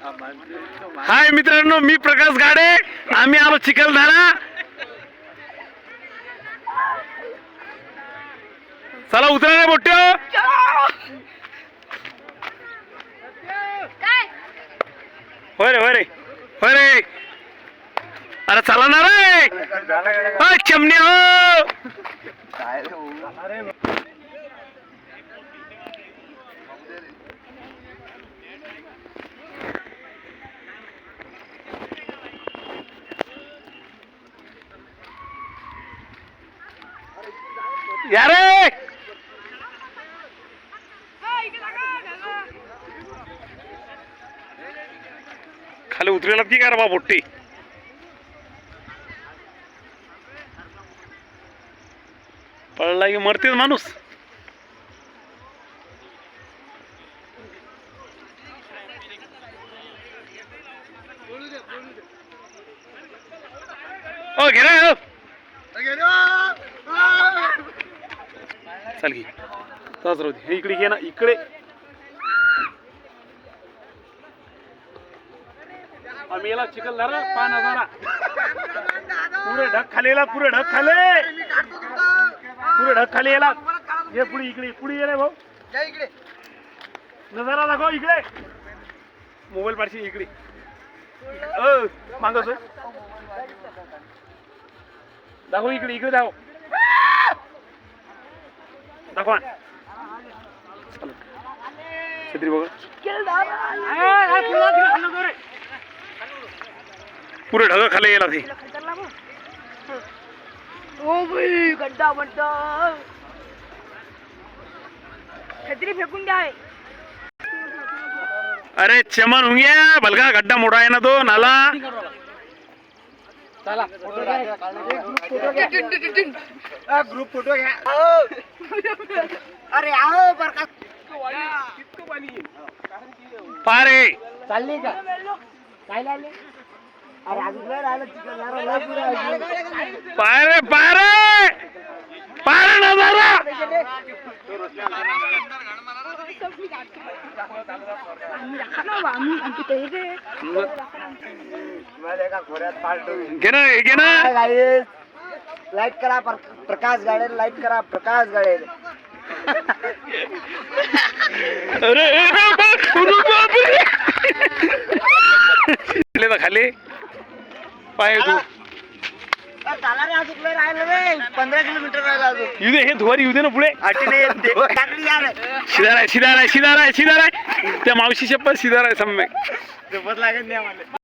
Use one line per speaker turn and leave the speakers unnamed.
हाय मित्रांनो, मी प्रकाश गाडे. आम्ही आलो चिखलदरा. चला उतरा रे मोठ्यो. होय रे. अरे चला ना रे. चिमणी हो. यारे खाली उतरेला ती का रे बा मोठी. पडला की मरतेच माणूस. ओ घे रे. चल घे. तसंच राहू दे. इकडे घे ना. इकडे आम्ही याला चिखलदरा पाना जरा पुरे ढग खालेला. पुरे ढग खाली याला. ये पुढे ये रे भाऊ. नजारा दाखव इकडे. मोबाईल पाडशी इकडे. मागस दाखव इकडे दाखव. दाखवा छत्री बघ. पुरे ढग खाली याला ते.
ओ भाई गड्ढा बनता. छत्री फेकून द्या.
अरे चमन होऊन गया. भलका गड्ढा मोठा आहे ना तो नाला. चला
ग्रुप फोटो घ्या. अरे आओ प्रकाश
पारे
चालले का काय लागले. अरे अजून राहिलं चिखलदरा.
पारे नजारा. घे ना.
लाईक करा प्रकाश गाडे. लाईक करा प्रकाश गाडे.
अरे खाली पाय तू.
झाला रे अजून राहिलं रे. 15 किलोमीटर राहिलं अजून.
येऊ दे. हे धुवारी येऊ दे ना पुढे. शिदार आहे. त्या मावशी शपथ शिदार आहे. सम्यक
लागेल नाही आम्हाला.